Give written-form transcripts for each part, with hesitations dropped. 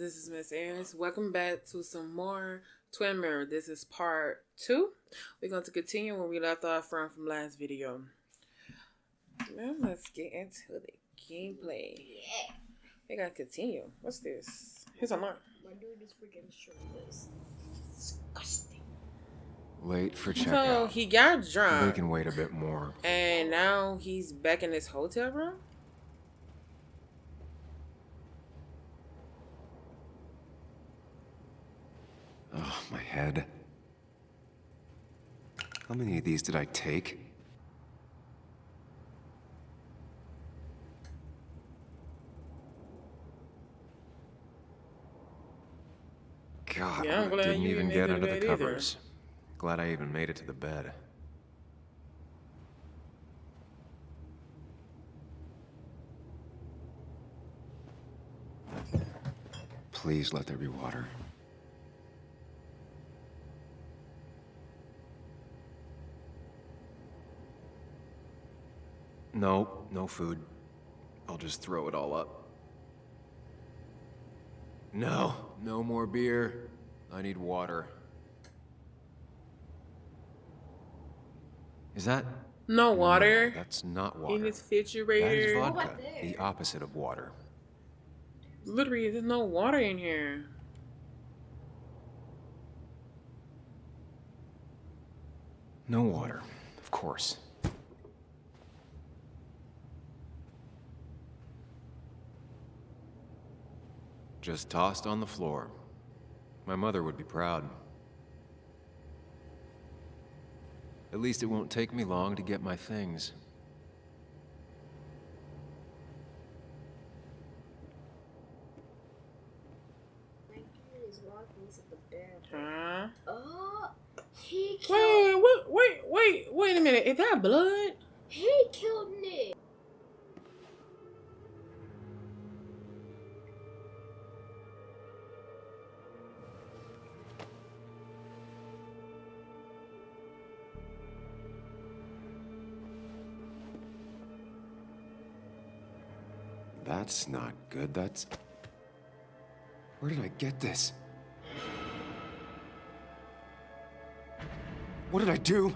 this is Miss Aries. Welcome back to some more Twin Mirror. This is part 2. We're going to continue where we left off from last video. Now let's get into the gameplay. Yeah. We gotta continue. What's this? Here's a mark. My dude is freaking shirtless. Disgusting. Late for checkout. So he got drunk. They can wait a bit more. And now he's back in his hotel room? Oh, my head. How many of these did I take? God, Yeah, I'm I glad didn't you even didn't get make it under to the bed either. covers. Glad I even made it to the bed. Please let there be water. No, no food. I'll just throw it all up. No, no more beer. I need water. Is that? No water. No, that's not water. In his That is refrigerator. vodka, What there? the opposite of water. Literally, there's no water in here. No water, of course. Just tossed on the floor. My mother would be proud. At least it won't take me long to get my things. My dude is walking to the bed. Huh? Oh, he killed. Wait a minute. Is that blood? He killed Nick. That's not good. That's... Where did I get this? What did I do?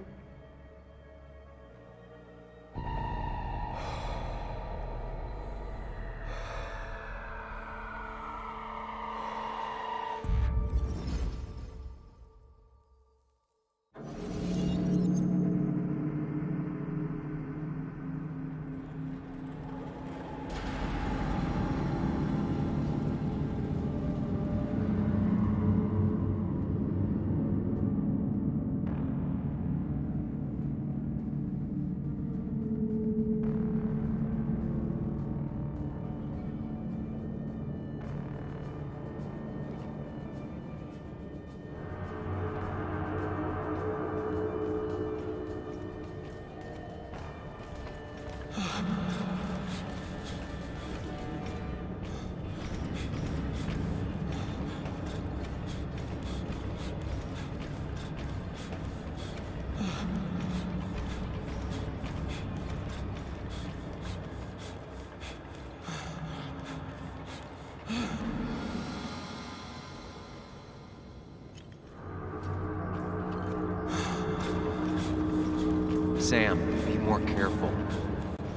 Sam, be more careful.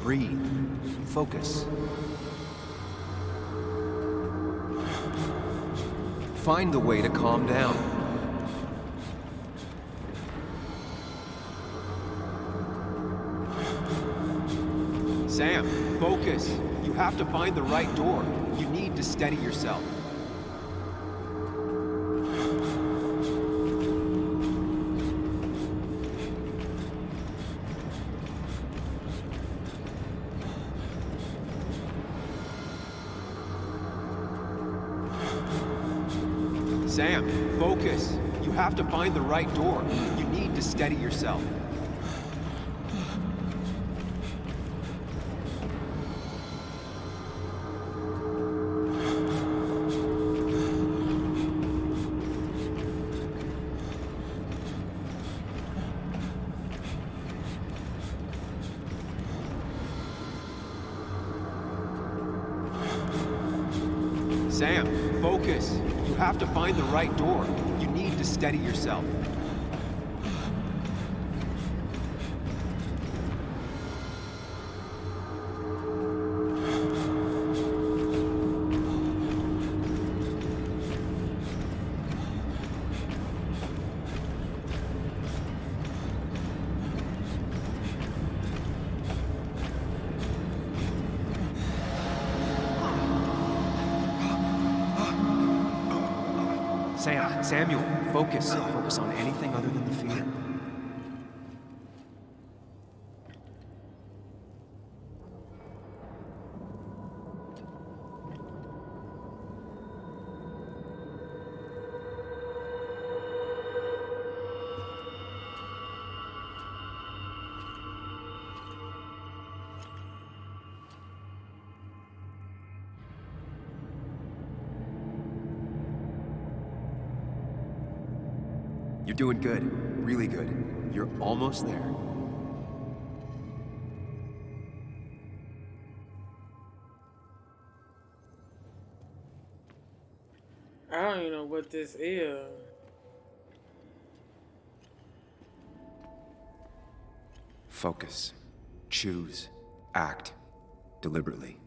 Breathe. Focus. Find the way to calm down. Sam, focus. You have to find the right door. You need to steady yourself. Sam, focus. You have to find the right door. You need to steady yourself. Sam, focus. You have to find the right door. You need to steady yourself. Samuel, focus. Focus on anything other than the fear. You're doing good. Really good. You're almost there. I don't even know what this is. Focus. Choose. Act. Deliberately.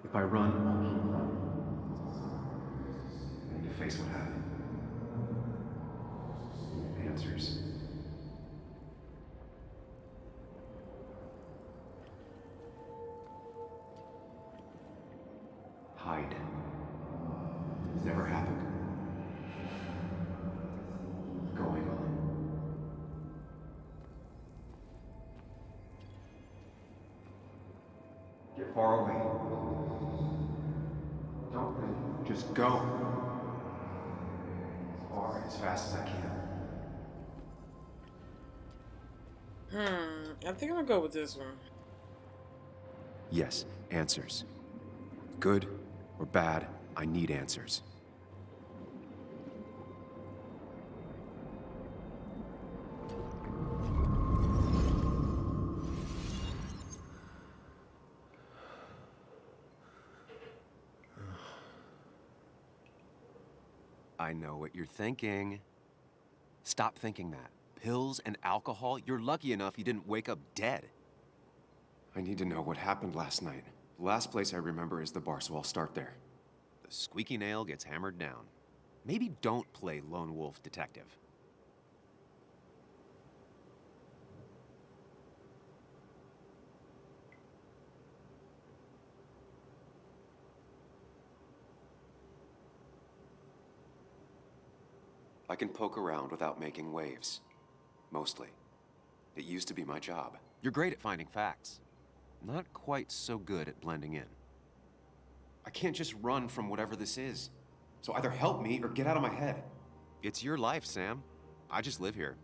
If I run, I'll keep running. I need to face what happened. Answers. Hide. It's never happened. Going on. Get far away. Don't think. Just go. As far, as fast as I can. I think I'm gonna go with this one. Yes, answers. Good or bad, I need answers. I know what you're thinking. Stop thinking that. Pills and alcohol, you're lucky enough you didn't wake up dead. I need to know what happened last night. The last place I remember is the bar, so I'll start there. The squeaky nail gets hammered down. Maybe don't play lone wolf detective. I can poke around without making waves. Mostly. It used to be my job. You're great at finding facts. Not quite so good at blending in. I can't just run from whatever this is. So either help me or get out of my head. It's your life, Sam. I just live here.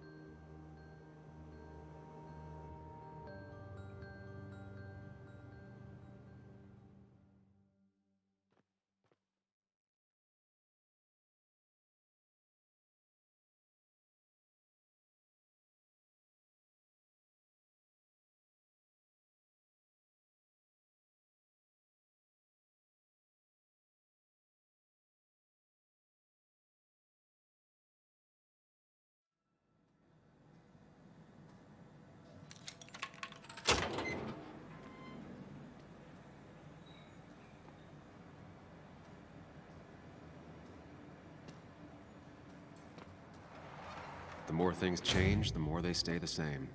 The more things change, the more they stay the same.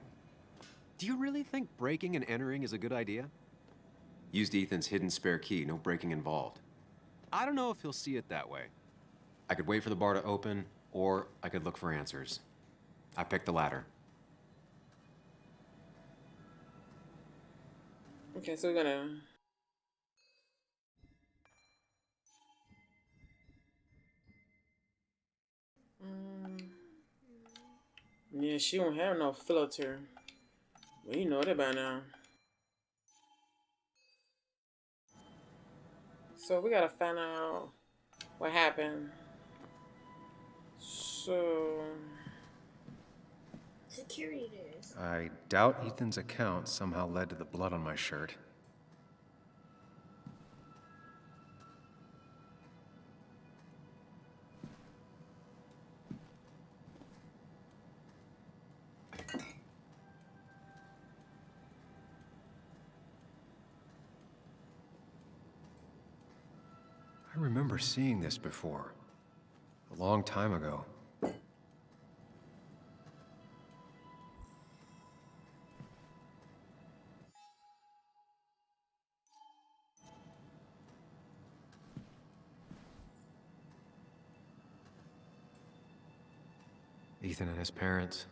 Do you really think breaking and entering is a good idea? Used Ethan's hidden spare key, no breaking involved. I don't know if he'll see it that way. I could wait for the bar to open, or I could look for answers. I picked the latter. Okay, so we're gonna... Yeah, she don't have no filter. Well, you know that by now. So we gotta find out what happened. So... Security days. I doubt Ethan's account somehow led to the blood on my shirt. I remember seeing this before. A long time ago. Ethan and his parents.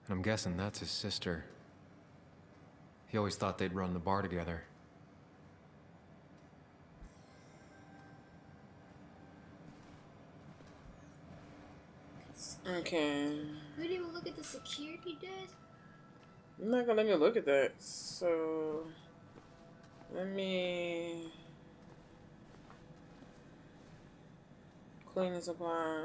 And I'm guessing that's his sister. He always thought they'd run the bar together. Okay. We didn't even look at the security desk. You're not gonna let me look at that. So let me cleaning supply.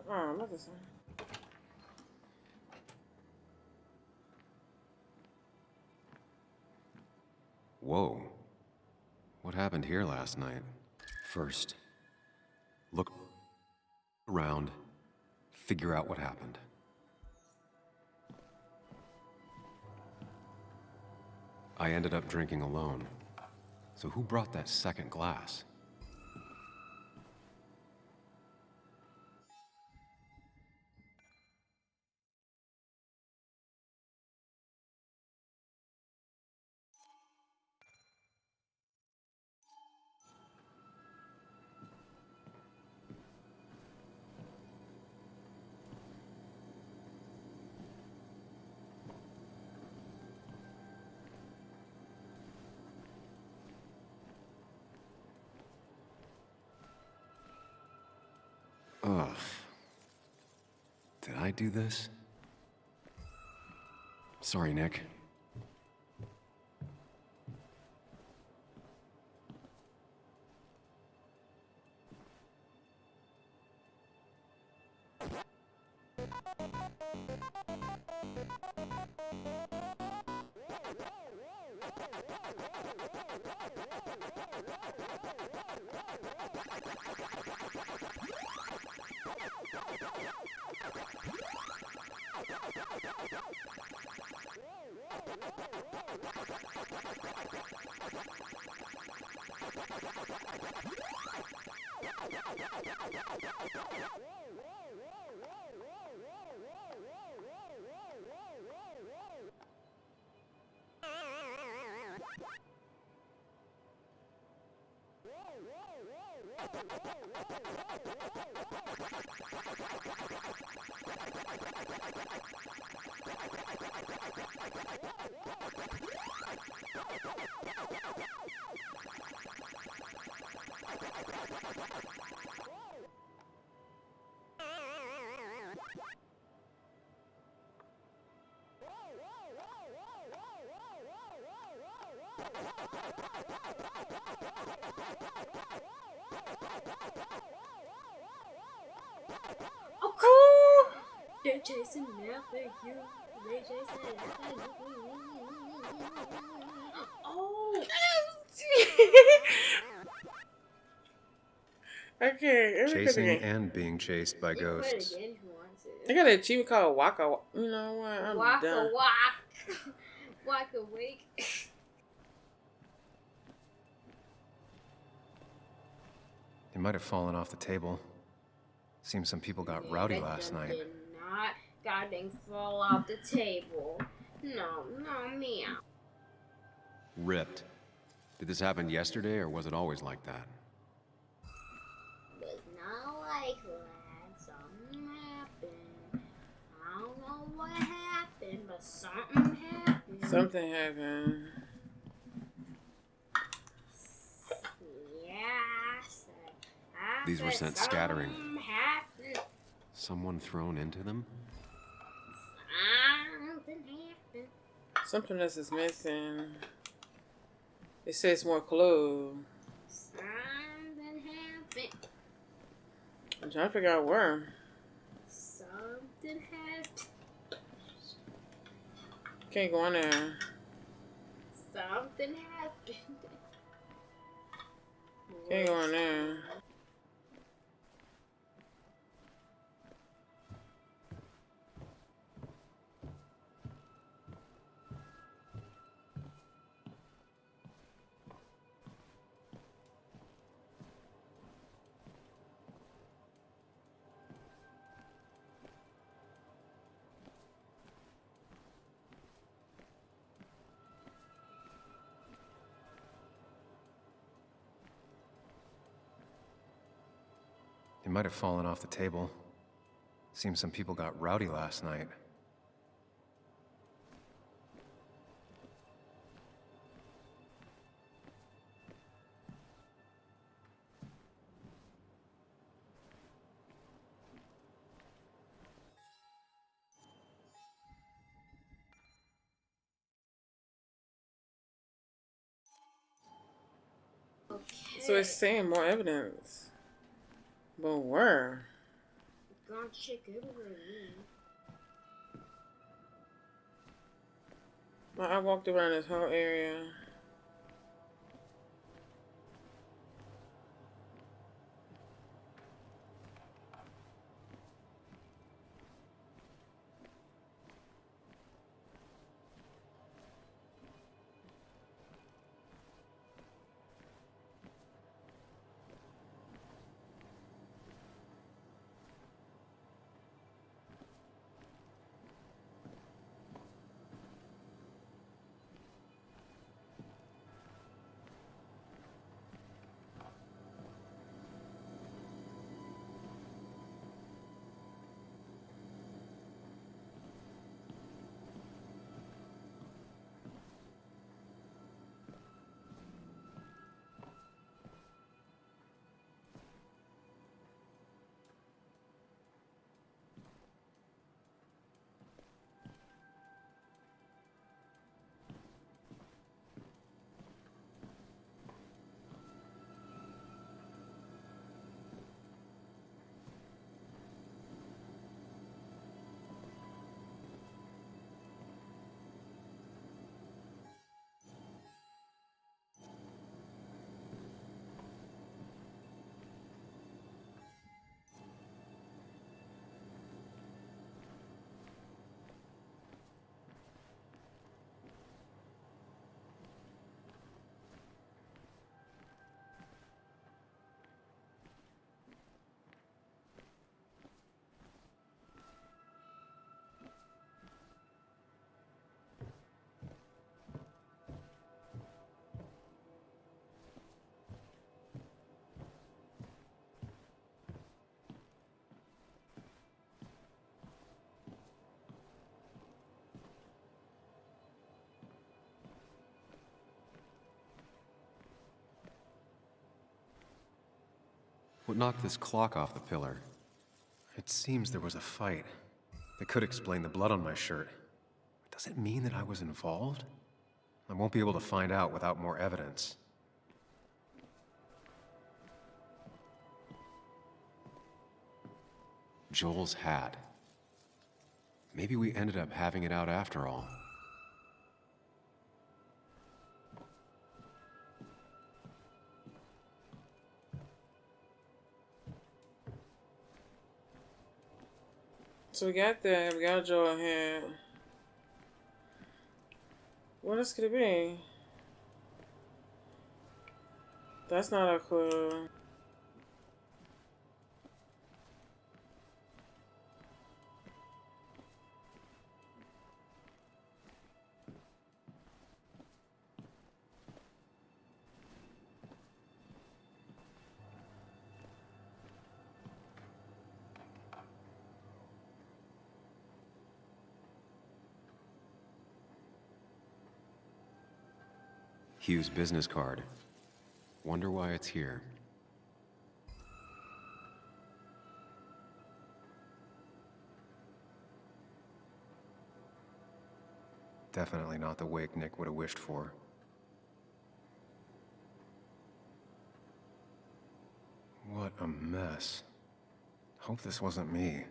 Oh, not this one. Whoa. What happened here last night? First, look around, figure out what happened. I ended up drinking alone. So who brought that second glass? Ugh. Did I do this? Sorry, Nick. Oh, come on. They're chasing after you. They're chasing after you. Oh. Okay. Chasing and being chased by ghosts. Again, who wants it? I got an achievement called Waka. You know what? I'm Waka done. Waka wake. They might have fallen off the table. Seems some people got rowdy last night. Did not goddamn fall off the table. No, meow. Ripped. Did this happen yesterday, or was it always like that? Was not like that. Something happened. I don't know what happened, but something happened. Something happened. Yes. These were sent scattering. Happened. Someone thrown into them? Something happened. Something else is missing. It says more clue. Something happened. I'm trying to figure out where. Something happened. Can't go in there. Something happened. Can't go in there. might have fallen off the table. Seems some people got rowdy last night. Okay. So it's saying more evidence. But where? Gonna check everywhere. I walked around this whole area. What knocked this clock off the pillar? It seems there was a fight. That could explain the blood on my shirt. Does it mean that I was involved? I won't be able to find out without more evidence. Joel's hat. Maybe we ended up having it out after all. So we got that. We got Joel here. What else could it be? That's not a clue. Hugh's business card. Wonder why it's here. Definitely not the wake Nick would have wished for. What a mess. Hope this wasn't me.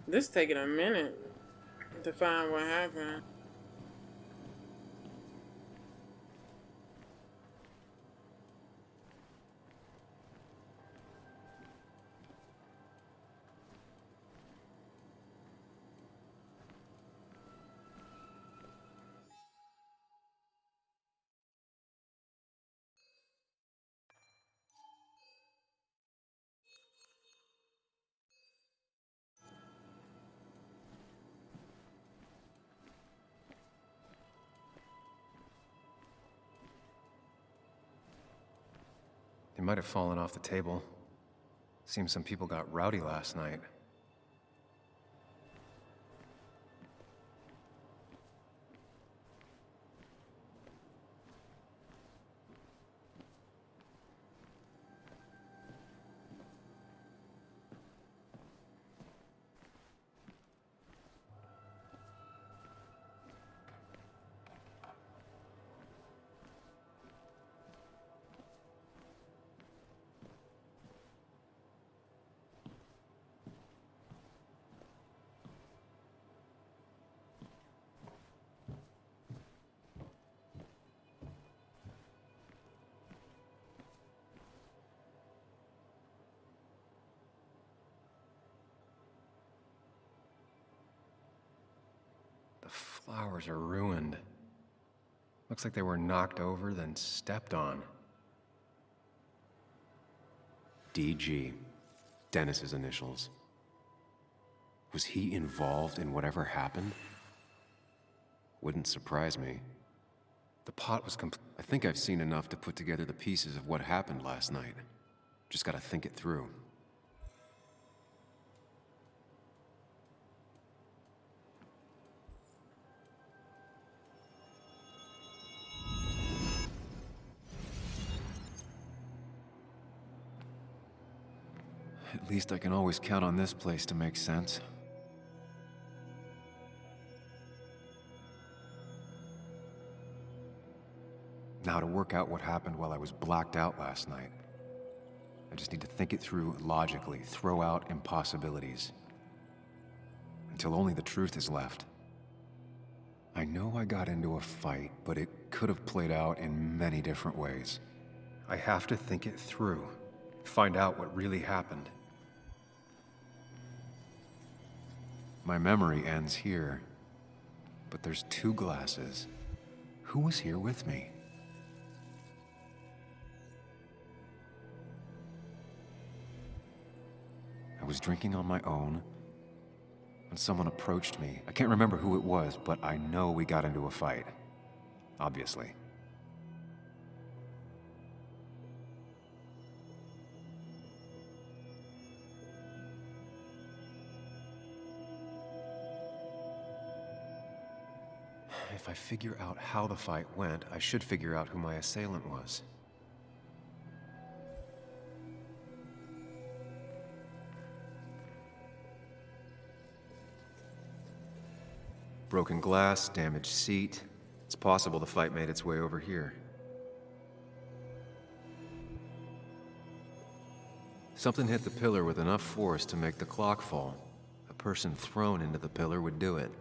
This taking a minute to find what happened. They might have fallen off the table. Seems some people got rowdy last night. The flowers are ruined. Looks like they were knocked over, then stepped on. DG. Dennis's initials. Was he involved in whatever happened? Wouldn't surprise me. The pot was I think I've seen enough to put together the pieces of what happened last night. Just gotta think it through. At least I can always count on this place to make sense. Now to work out what happened while I was blacked out last night. I just need to think it through logically, throw out impossibilities. Until only the truth is left. I know I got into a fight, but it could have played out in many different ways. I have to think it through. Find out what really happened. My memory ends here. But there's two glasses. Who was here with me? I was drinking on my own when someone approached me. I can't remember who it was, but I know we got into a fight. Obviously. If I figure out how the fight went, I should figure out who my assailant was. Broken glass, damaged seat. It's possible the fight made its way over here. Something hit the pillar with enough force to make the clock fall. A person thrown into the pillar would do it.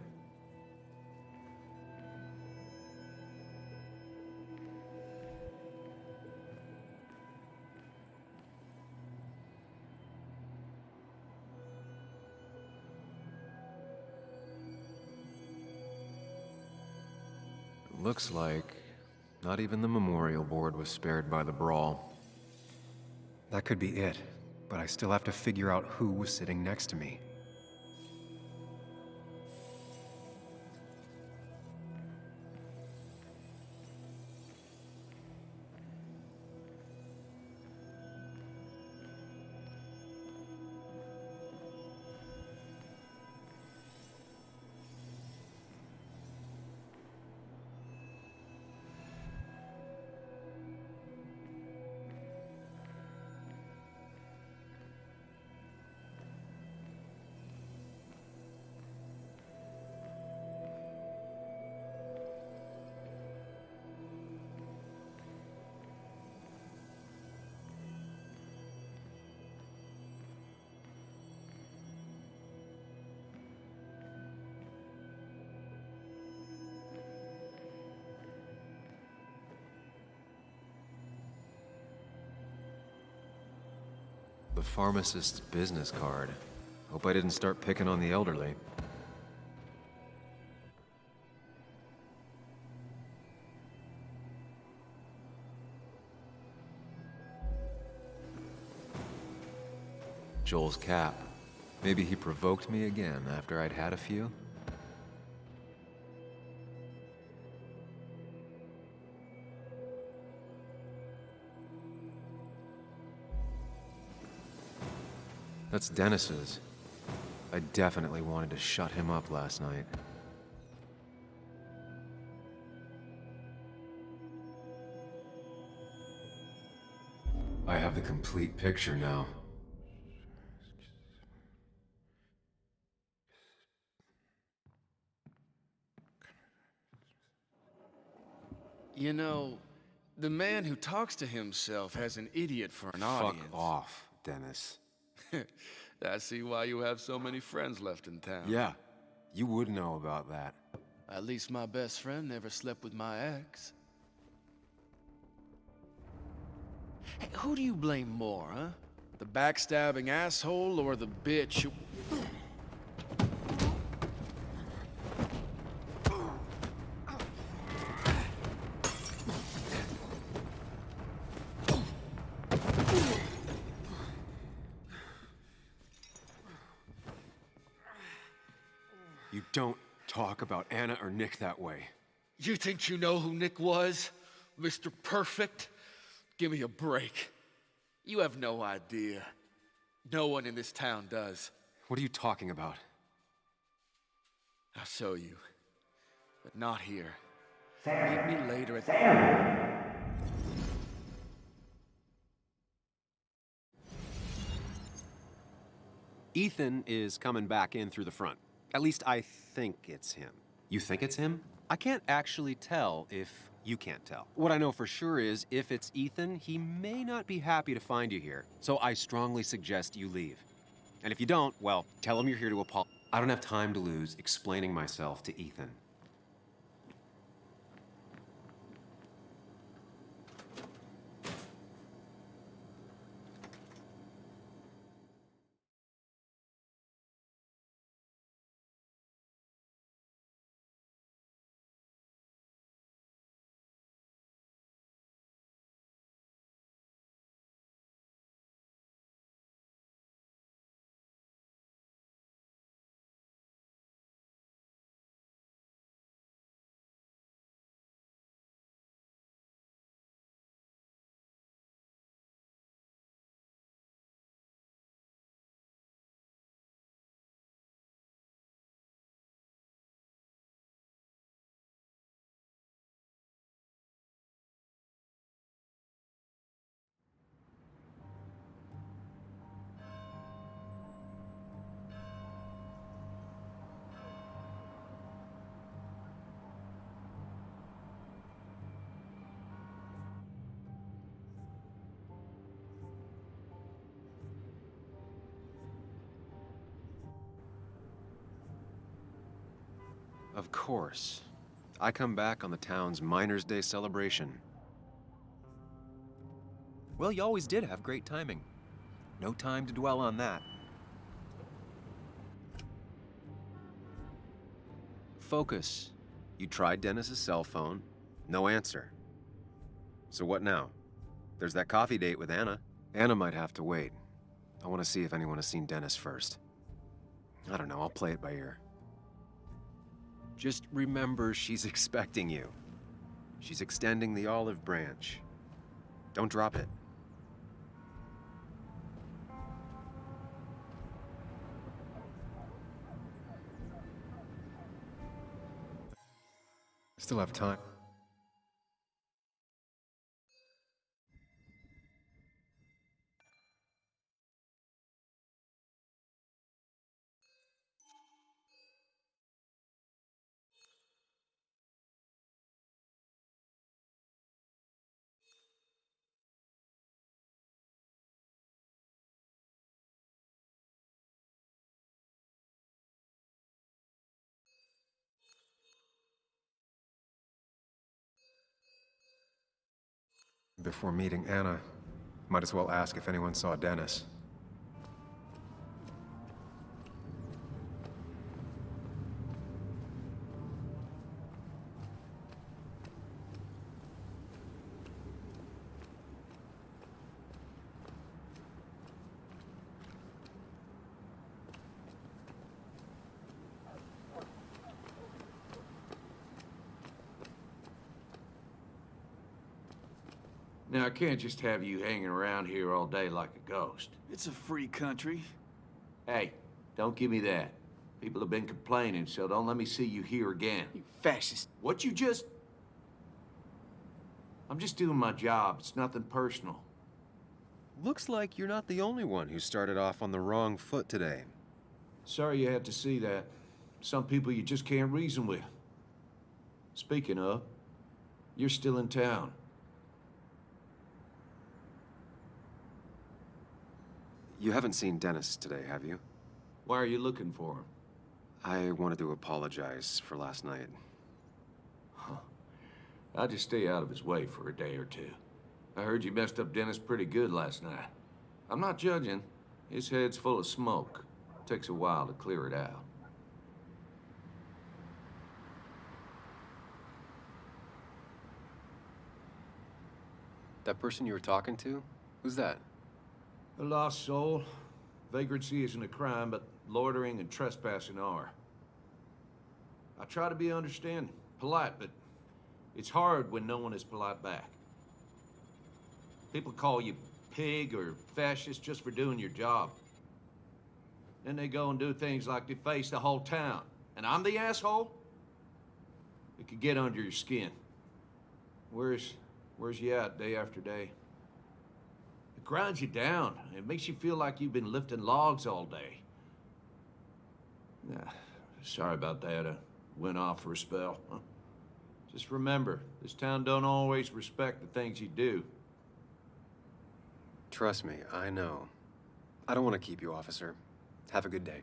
Looks like not even the memorial board was spared by the brawl. That could be it, but I still have to figure out who was sitting next to me. The pharmacist's business card. Hope I didn't start picking on the elderly. Joel's cap. Maybe he provoked me again after I'd had a few? That's Dennis's. I definitely wanted to shut him up last night. I have the complete picture now. You know, the man who talks to himself has an idiot for an audience. Fuck off, Dennis. I see why you have so many friends left in town. Yeah, you would know about that. At least my best friend never slept with my ex. Hey, who do you blame more, huh? The backstabbing asshole or the bitch who... You don't talk about Anna or Nick that way. You think you know who Nick was? Mr. Perfect? Give me a break. You have no idea. No one in this town does. What are you talking about? I'll show you. But not here. Meet me later at... Ethan is coming back in through the front. At least I think it's him. You think it's him? I can't actually tell if you can't tell. What I know for sure is, if it's Ethan, he may not be happy to find you here. So I strongly suggest you leave. And if you don't, well, tell him you're here to apologize. I don't have time to lose explaining myself to Ethan. Of course. I come back on the town's Miners' Day celebration. Well, you always did have great timing. No time to dwell on that. Focus. You tried Dennis's cell phone. No answer. So what now? There's that coffee date with Anna. Anna might have to wait. I want to see if anyone has seen Dennis first. I don't know, I'll play it by ear. Just remember she's expecting you. She's extending the olive branch. Don't drop it. Still have time. Before meeting Anna, might as well ask if anyone saw Dennis. Now, I can't just have you hanging around here all day like a ghost. It's a free country. Hey, don't give me that. People have been complaining, so don't let me see you here again. You fascist. What you just... I'm just doing my job. It's nothing personal. Looks like you're not the only one who started off on the wrong foot today. Sorry you had to see that. Some people you just can't reason with. Speaking of, you're still in town. You haven't seen Dennis today, have you? Why are you looking for him? I wanted to apologize for last night. I'll just stay out of his way for a day or two. I heard you messed up Dennis pretty good last night. I'm not judging. His head's full of smoke. Takes a while to clear it out. That person you were talking to? Who's that? A lost soul. Vagrancy isn't a crime, but loitering and trespassing are. I try to be understanding, polite, but it's hard when no one is polite back. People call you pig or fascist just for doing your job. Then they go and do things like deface the whole town. And I'm the asshole? It could get under your skin. Where's you at day after day? It grinds you down. It makes you feel like you've been lifting logs all day. Sorry about that. I went off for a spell. Just remember, this town don't always respect the things you do. Trust me, I know. I don't want to keep you, officer. Have a good day.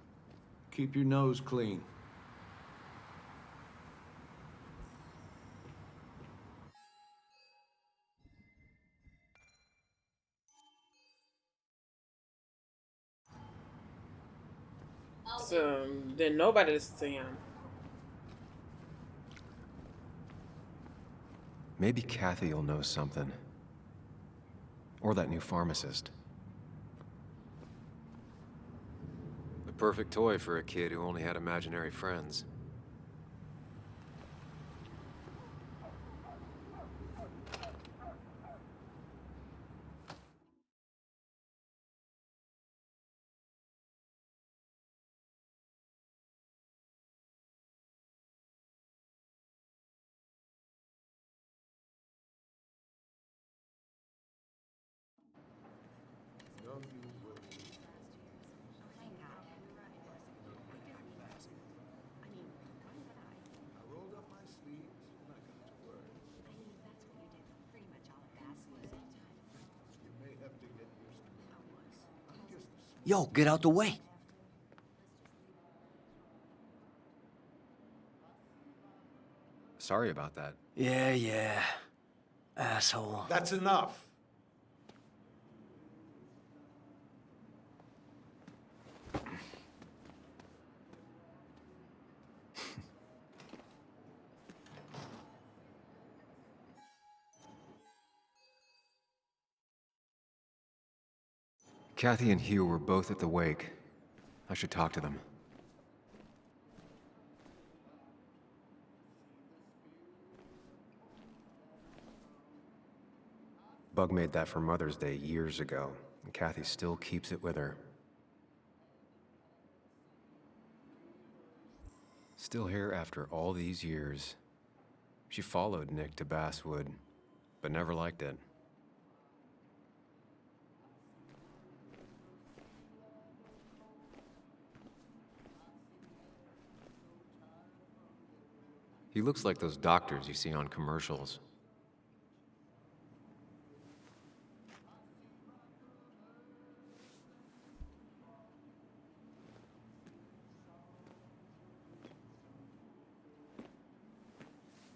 Keep your nose clean. So then nobody listens to him. Maybe Kathy will know something. Or that new pharmacist. The perfect toy for a kid who only had imaginary friends. Yo, get out the way. Sorry about that. Yeah. Asshole. That's enough. Kathy and Hugh were both at the wake. I should talk to them. Bug made that for Mother's Day years ago, and Kathy still keeps it with her. Still here after all these years. She followed Nick to Basswood, but never liked it. He looks like those doctors you see on commercials.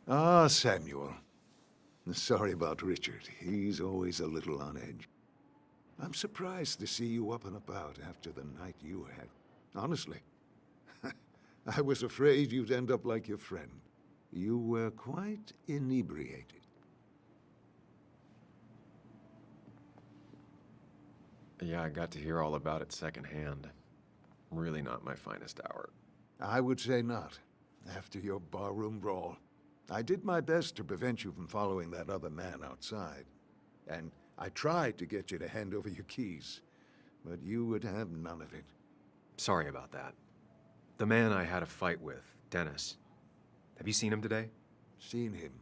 Ah, Samuel. Sorry about Richard. He's always a little on edge. I'm surprised to see you up and about after the night you had. Honestly. I was afraid you'd end up like your friend. You were quite inebriated. Yeah, I got to hear all about it secondhand. Really not my finest hour. I would say not, after your barroom brawl. I did my best to prevent you from following that other man outside. And I tried to get you to hand over your keys, but you would have none of it. Sorry about that. The man I had a fight with, Dennis. Have you seen him today? Seen him?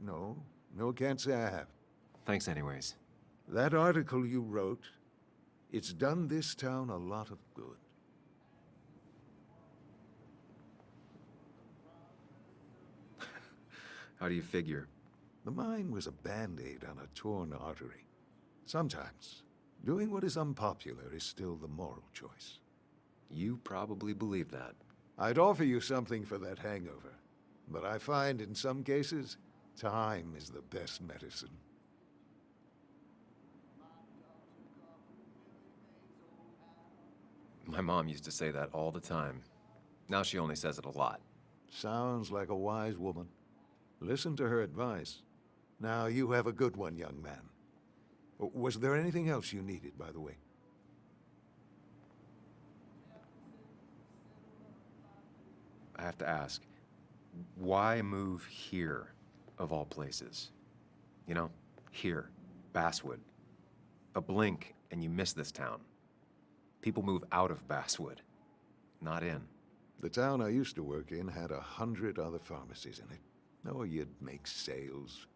No. No, can't say I have. Thanks anyways. That article you wrote, it's done this town a lot of good. How do you figure? The mine was a band-aid on a torn artery. Sometimes, doing what is unpopular is still the moral choice. You probably believe that. I'd offer you something for that hangover, but I find in some cases, time is the best medicine. My mom used to say that all the time. Now she only says it a lot. Sounds like a wise woman. Listen to her advice. Now, you have a good one, young man. Was there anything else you needed, by the way? I have to ask, why move here, of all places? You know, here, Basswood. A blink and you miss this town. People move out of Basswood, not in. The town I used to work in had 100 other pharmacies in it. Oh, you'd make sales.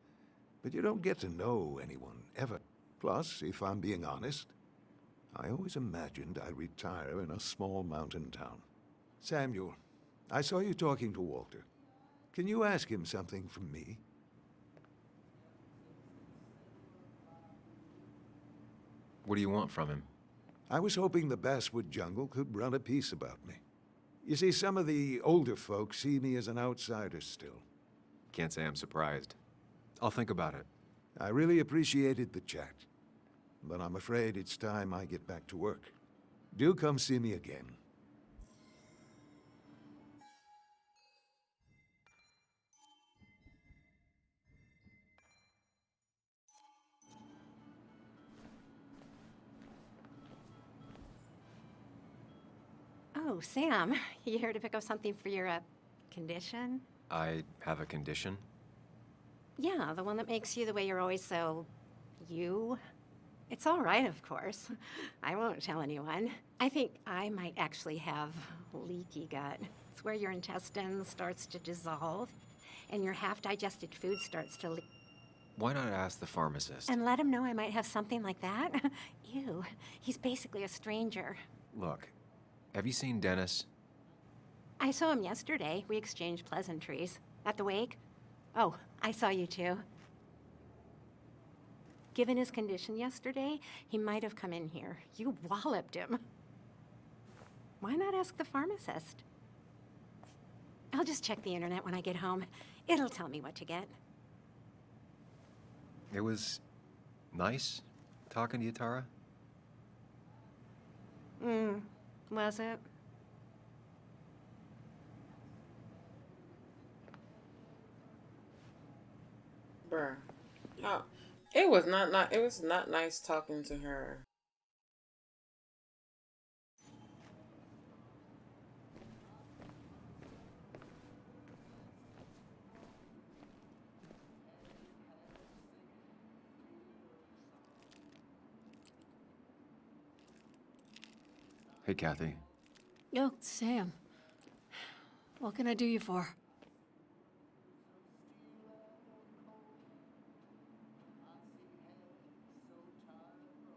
But you don't get to know anyone, ever. Plus, if I'm being honest, I always imagined I'd retire in a small mountain town. Samuel, I saw you talking to Walter. Can you ask him something from me? What do you want from him? I was hoping the Basswood jungle could run a piece about me. You see, some of the older folks see me as an outsider still. Can't say I'm surprised. I'll think about it. I really appreciated the chat, but I'm afraid it's time I get back to work. Do come see me again. Oh, Sam, you here to pick up something for your, condition? I have a condition? Yeah, the one that makes you the way you're always so... you? It's all right, of course. I won't tell anyone. I think I might actually have leaky gut. It's where your intestine starts to dissolve, and your half-digested food starts to leak. Why not ask the pharmacist? And let him know I might have something like that? Ew, he's basically a stranger. Look, have you seen Dennis? I saw him yesterday. We exchanged pleasantries. At the wake? Oh, I saw you too. Given his condition yesterday, he might have come in here. You walloped him. Why not ask the pharmacist? I'll just check the internet when I get home. It'll tell me what to get. It was nice talking to you, Tara. Was it? Bruh. Oh, it was not nice talking to her. Hey, Kathy. Yo, Sam. What can I do you for?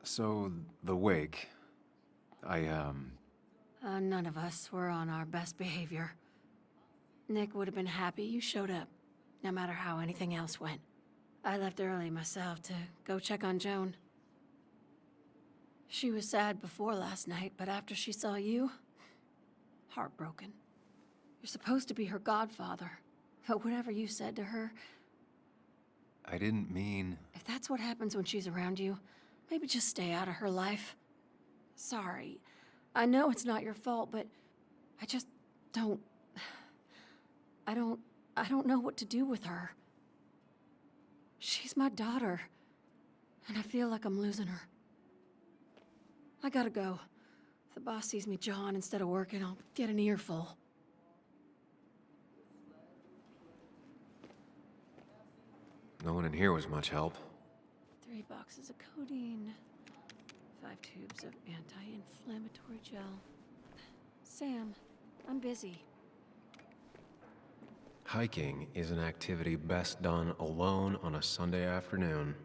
So, the wake. None of us were on our best behavior. Nick would have been happy you showed up, no matter how anything else went. I left early myself to go check on Joan. She was sad before last night, but after she saw you, heartbroken. You're supposed to be her godfather, but whatever you said to her... I didn't mean... If that's what happens when she's around you, maybe just stay out of her life. Sorry. I know it's not your fault, but I just don't... I don't know what to do with her. She's my daughter, and I feel like I'm losing her. I gotta go. If the boss sees me jawing instead of working, I'll get an earful. No one in here was much help. 3 boxes of codeine. 5 tubes of anti-inflammatory gel. Sam, I'm busy. Hiking is an activity best done alone on a Sunday afternoon.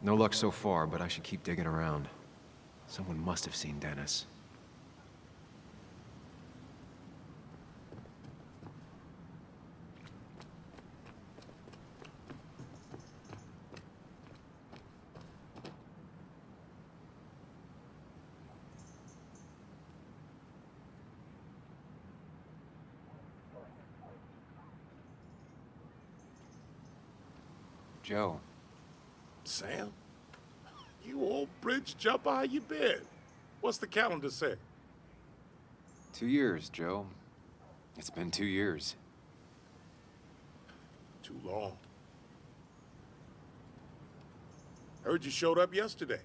No luck so far, but I should keep digging around. Someone must have seen Dennis. Joe. Sam? You old bridge jumper, how you been? What's the calendar say? 2 years, Joe. It's been 2 years. Too long. Heard you showed up yesterday.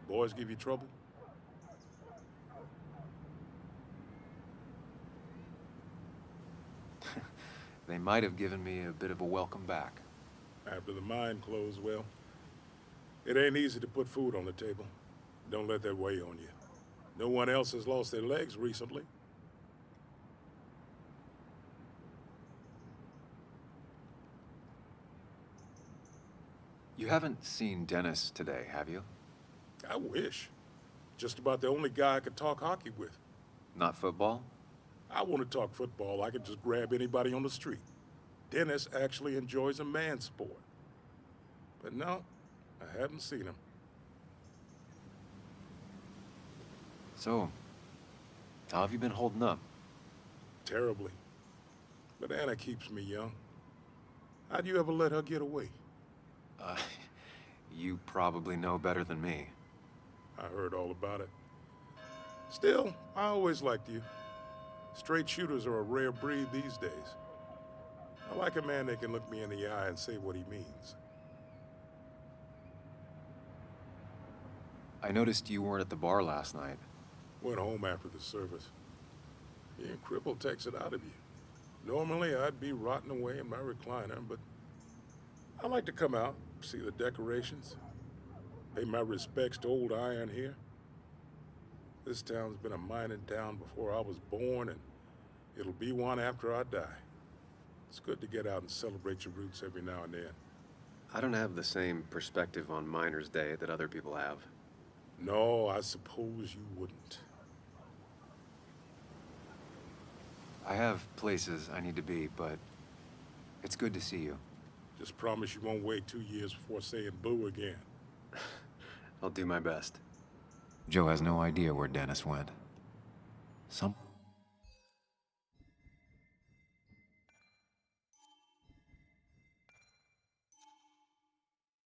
Boys give you trouble? They might have given me a bit of a welcome back. After the mine closed, well, it ain't easy to put food on the table. Don't let that weigh on you. No one else has lost their legs recently. You haven't seen Dennis today, have you? I wish. Just about the only guy I could talk hockey with. Not football? I want to talk football. I could just grab anybody on the street. Dennis actually enjoys a man's sport. But no, I haven't seen him. So, how have you been holding up? Terribly. But Anna keeps me young. How'd you ever let her get away? You probably know better than me. I heard all about it. Still, I always liked you. Straight shooters are a rare breed these days. I like a man that can look me in the eye and say what he means. I noticed you weren't at the bar last night. Went home after the service. Being crippled takes it out of you. Normally, I'd be rotting away in my recliner, but I like to come out, see the decorations, pay my respects to old iron here. This town's been a mining town before I was born, and it'll be one after I die. It's good to get out and celebrate your roots every now and then. I don't have the same perspective on Miners' Day that other people have. No, I suppose you wouldn't. I have places I need to be, but it's good to see you. Just promise you won't wait 2 years before saying boo again. I'll do my best. Joe has no idea where Dennis went.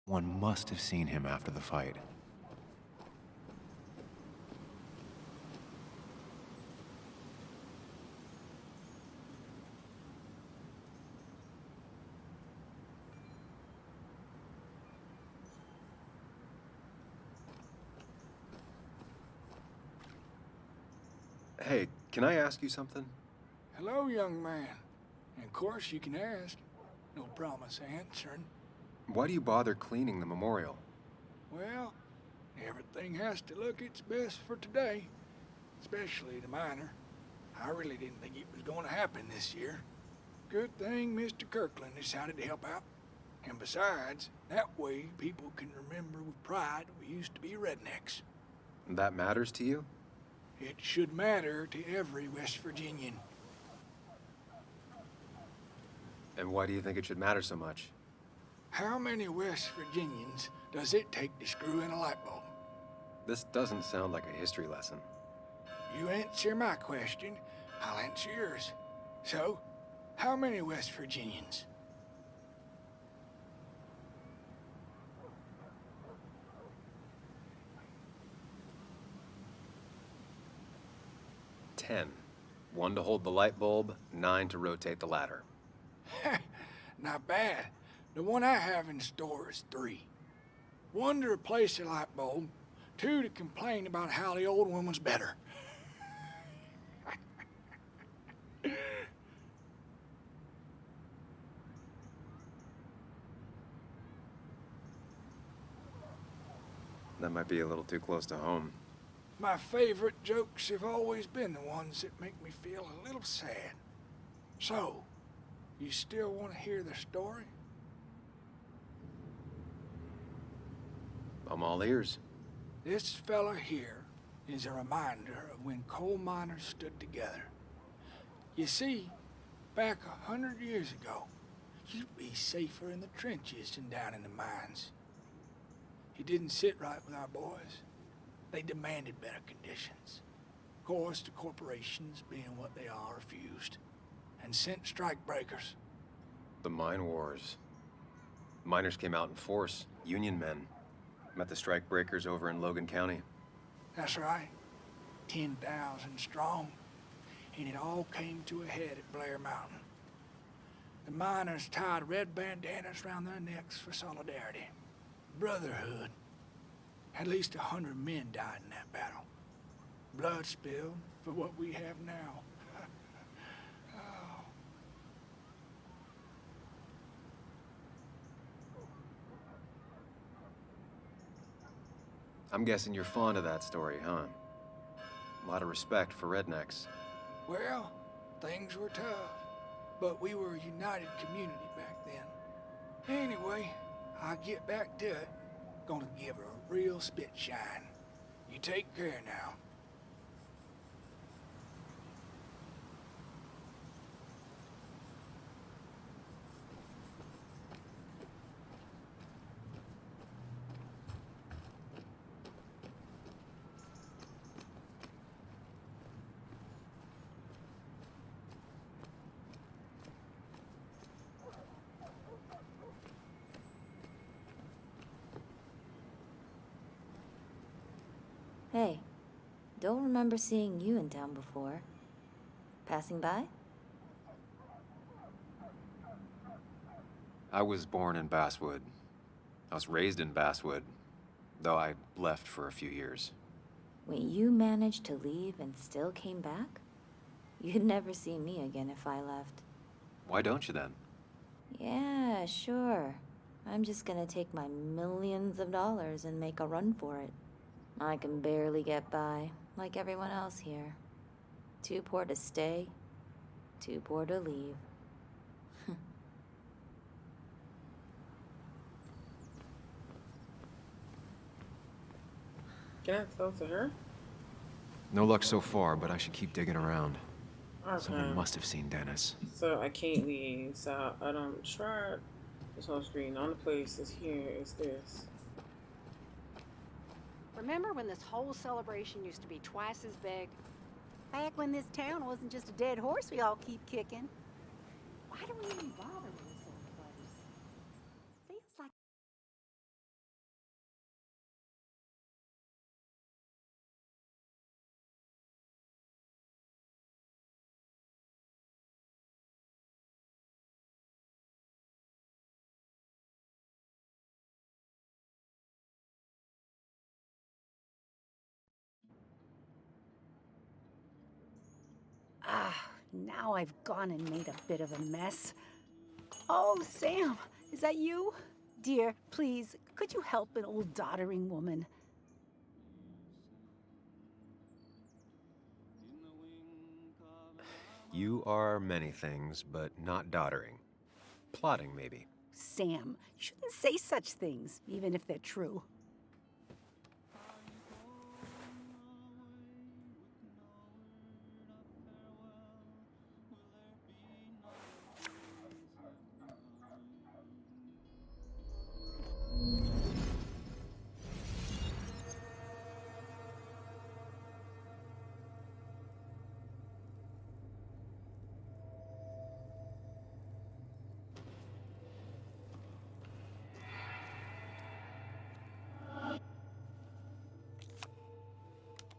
One must have seen him after the fight. Hey, can I ask you something? Hello, young man. And of course you can ask. No promise answering. Why do you bother cleaning the memorial? Well, Everything has to look its best for today, especially the miner. I really didn't think it was going to happen this year. Good thing Mr. Kirkland decided to help out. And besides, that way people can remember with pride we used to be rednecks. That matters to you? It should matter to every West Virginian. And why do you think it should matter so much? How many West Virginians does it take to screw in a light bulb? This doesn't sound like a history lesson. You answer my question, I'll answer yours. So, how many West Virginians? Ten. 1 to hold the light bulb, 9 to rotate the ladder. Not bad. The one I have in store is 3. 1 to replace the light bulb, 2 to complain about how the old one was better. That might be a little too close to home. My favorite jokes have always been the ones that make me feel a little sad. So, you still want to hear the story? I'm all ears. This fella here is a reminder of when coal miners stood together. You see, back 100 years ago, you'd be safer in the trenches than down in the mines. It didn't sit right with our boys. They demanded better conditions. Of course, the corporations, being what they are, refused and sent strike breakers. The mine wars. Miners came out in force, Union men. Met the strike breakers over in Logan County. That's right. 10,000 strong. And it all came to a head at Blair Mountain. The miners tied red bandanas around their necks for solidarity. Brotherhood. At least 100 men died in that battle. Blood spilled for what we have now. Oh. I'm guessing you're fond of that story, huh? A lot of respect for rednecks. Well, things were tough, but we were a united community back then. Anyway, I'll get back to it. Gonna give her a real spit shine. You take care now. Hey, don't remember seeing you in town before. Passing by? I was born in Basswood. I was raised in Basswood, though I left for a few years. Wait, you managed to leave and still came back? You'd never see me again if I left. Why don't you then? Yeah, sure. I'm just gonna take my millions of dollars and make a run for it. I can barely get by, like everyone else here. Too poor to stay, too poor to leave. Can I talk to her? No luck so far, but I should keep digging around. Okay. Someone must have seen Dennis. So I can't leave. So I don't try this whole screen. The only place that's here is this. Remember when this whole celebration used to be twice as big? Back when this town wasn't just a dead horse we all keep kicking. Why do we even bother with this old place? Feels like... Now I've gone and made a bit of a mess. Oh, Sam, is that you? Dear, please, could you help an old doddering woman? You are many things, but not doddering. Plotting, maybe. Sam, you shouldn't say such things, even if they're true.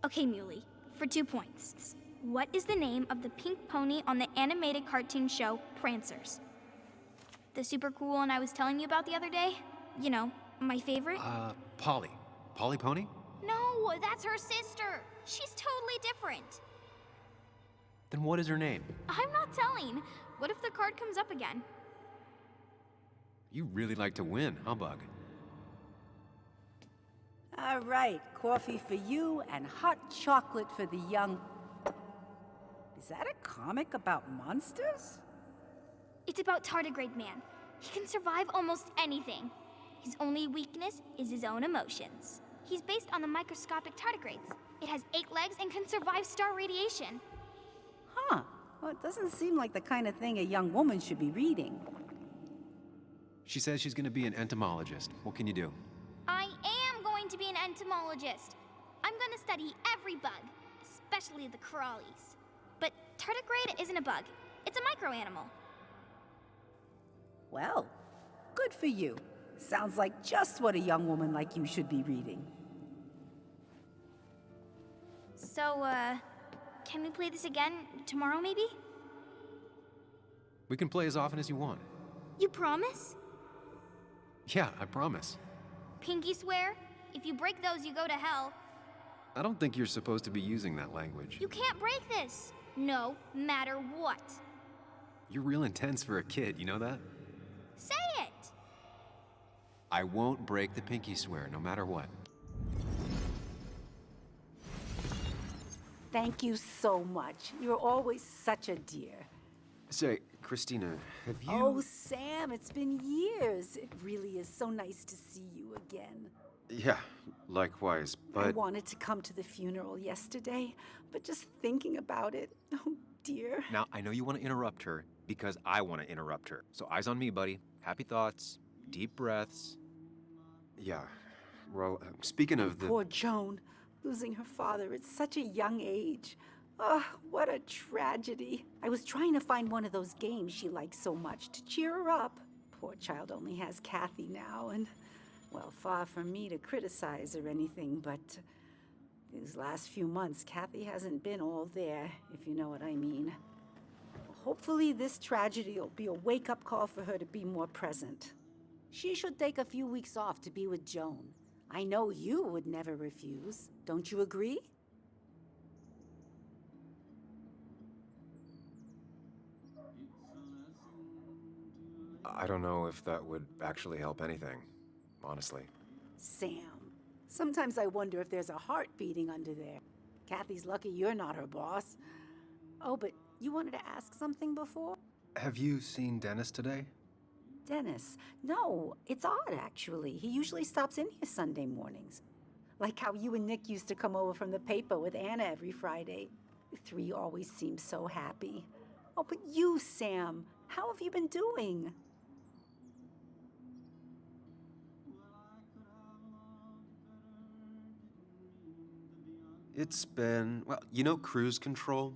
Okay, Muley, for 2 points. What is the name of the pink pony on the animated cartoon show Prancers? The super cool one I was telling you about the other day? You know, my favorite? Polly. Polly Pony? No, that's her sister. She's totally different. Then what is her name? I'm not telling. What if the card comes up again? You really like to win, huh, Bug? All right, coffee for you and hot chocolate for the young... Is that a comic about monsters? It's about Tardigrade Man. He can survive almost anything. His only weakness is his own emotions. He's based on the microscopic tardigrades. It has 8 legs and can survive star radiation. Huh. Well, it doesn't seem like the kind of thing a young woman should be reading. She says she's gonna be an entomologist. What can you do? I am going to be an entomologist. I'm going to study every bug, especially the crawlies. But tardigrade isn't a bug. It's a microanimal. Well, good for you. Sounds like just what a young woman like you should be reading. So, can we play this again tomorrow, maybe? We can play as often as you want. You promise? Yeah, I promise. Pinky swear? If you break those, you go to hell. I don't think you're supposed to be using that language. You can't break this. No matter what. You're real intense for a kid, you know that? Say it! I won't break the pinky swear, no matter what. Thank you so much. You're always such a dear. Say, Christina, have you... Oh, Sam, it's been years. It really is so nice to see you again. Yeah, likewise, but... I wanted to come to the funeral yesterday, but just thinking about it, oh dear. Now, I know you want to interrupt her, because I want to interrupt her. So eyes on me, buddy. Happy thoughts, deep breaths. Yeah, well, speaking of the... Poor Joan, losing her father at such a young age. Oh, what a tragedy. I was trying to find one of those games she likes so much to cheer her up. Poor child only has Kathy now, and, well, far from me to criticize or anything, but these last few months, Kathy hasn't been all there, if you know what I mean. Hopefully this tragedy will be a wake-up call for her to be more present. She should take a few weeks off to be with Joan. I know you would never refuse. Don't you agree? I don't know if that would actually help anything, honestly. Sam, sometimes I wonder if there's a heart beating under there. Kathy's lucky you're not her boss. Oh, but you wanted to ask something before? Have you seen Dennis today? Dennis? No, it's odd, actually. He usually stops in here Sunday mornings. Like how you and Nick used to come over from the paper with Anna every Friday. The 3 always seem so happy. Oh, but you, Sam, how have you been doing? It's been, well, you know cruise control?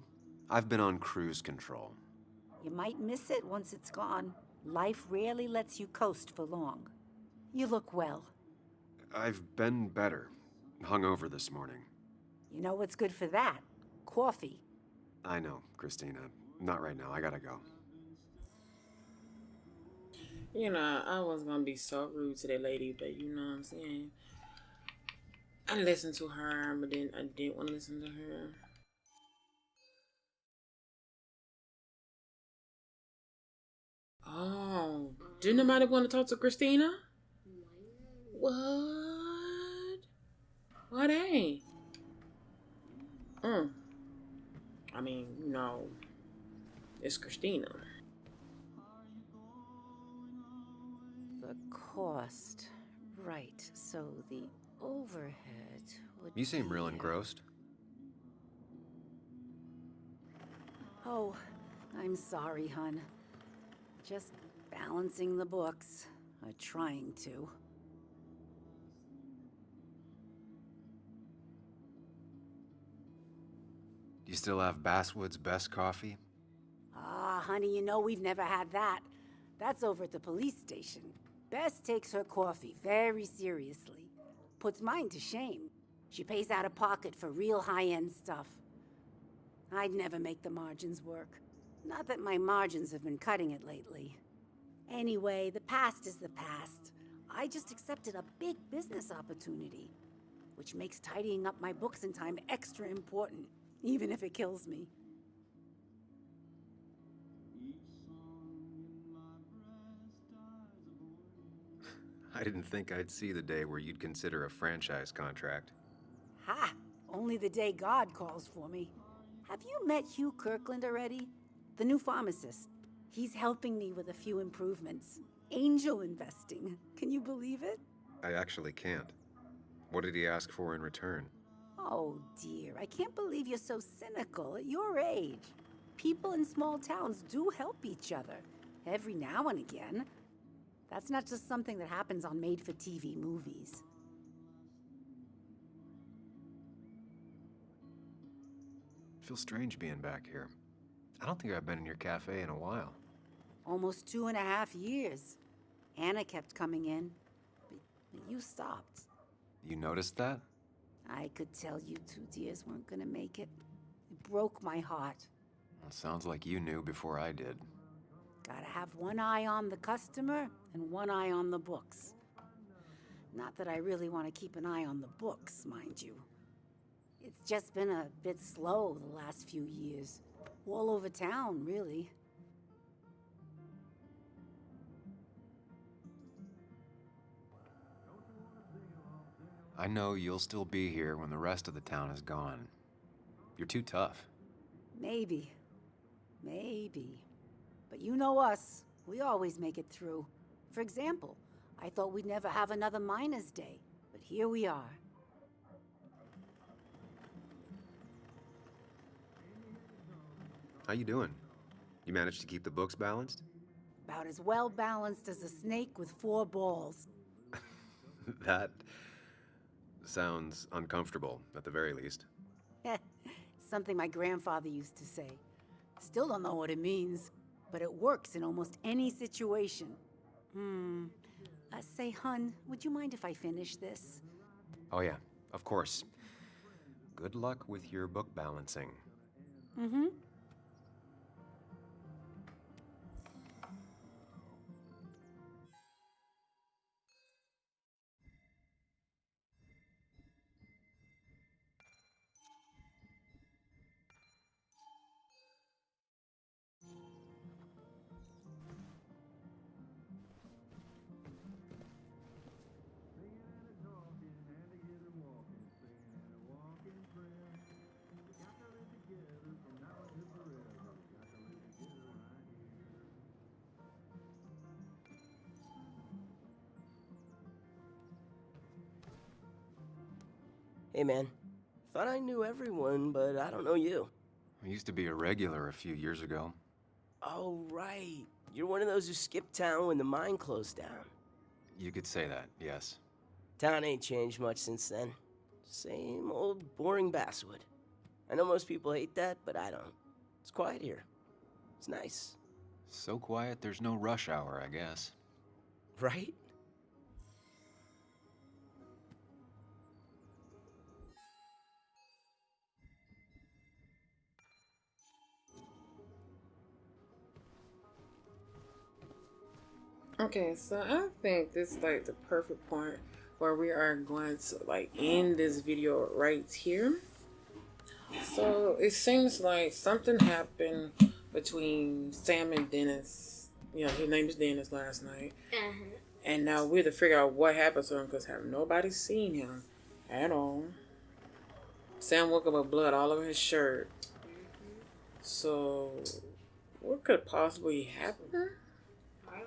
I've been on cruise control. You might miss it once it's gone. Life rarely lets you coast for long. You look well. I've been better. Hungover this morning. You know what's good for that? Coffee. I know, Christina. Not right now. I gotta go. You know, I was gonna be so rude to that lady, but you know what I'm saying? I listened to her, but then I didn't want to listen to her. Oh, didn't nobody want to talk to Christina? What? What ain't? I mean, you know, It's Christina. The cost. Right, so the overhead would You seem be, real engrossed. Oh, I'm sorry, hun. Just balancing the books. Trying to. Do you still have Basswood's best coffee? Ah, honey, you know we've never had that. That's over at the police station. Bess takes her coffee very seriously. Puts mine to shame. She pays out of pocket for real high-end stuff. I'd never make the margins work. Not that my margins have been cutting it lately. Anyway, the past is the past. I just accepted a big business opportunity, which makes tidying up my books in time extra important, even if it kills me. I didn't think I'd see the day where you'd consider a franchise contract. Ha! Only the day God calls for me. Have you met Hugh Kirkland already? The new pharmacist. He's helping me with a few improvements. Angel investing. Can you believe it? I actually can't. What did he ask for in return? Oh dear, I can't believe you're so cynical at your age. People in small towns do help each other, every now and again. That's not just something that happens on made-for-TV movies. It feels strange being back here. I don't think I've been in your cafe in a while. Almost 2.5 years. Anna kept coming in, but you stopped. You noticed that? I could tell you two dears weren't gonna make it. It broke my heart. Well, sounds like you knew before I did. Gotta have one eye on the customer and one eye on the books. Not that I really want to keep an eye on the books, mind you. It's just been a bit slow the last few years. All over town, really. I know you'll still be here when the rest of the town is gone. You're too tough. Maybe. Maybe. But you know us. We always make it through. For example, I thought we'd never have another Miners' Day, but here we are. How you doing? You managed to keep the books balanced? About as well balanced as a snake with 4 balls. That sounds uncomfortable, at the very least. Something my grandfather used to say. Still don't know what it means, but it works in almost any situation. Say, hun, would you mind if I finish this? Oh yeah, of course. Good luck with your book balancing. Mm-hmm. Hey man, thought I knew everyone, but I don't know you. I used to be a regular a few years ago. Oh right, you're one of those who skipped town when the mine closed down. You could say that, yes. Town ain't changed much since then. Same old boring Basswood. I know most people hate that, but I don't. It's quiet here. It's nice. So quiet there's no rush hour, I guess. Right? Okay, so I think this is like the perfect point where we are going to like end this video right here. So it seems like something happened between Sam and Dennis. You know, his name is Dennis last night. And now we have to figure out what happened to him because have nobody seen him at all. Sam woke up with blood all over his shirt. So What could possibly happen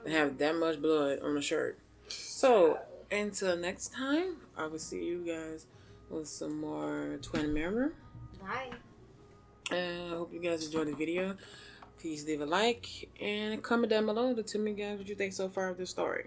to have that much blood on the shirt? So, until next time, I will see you guys with some more Twin Mirror. Bye. I hope you guys enjoyed the video. Please leave a like and comment down below to tell me guys what you think so far of this story.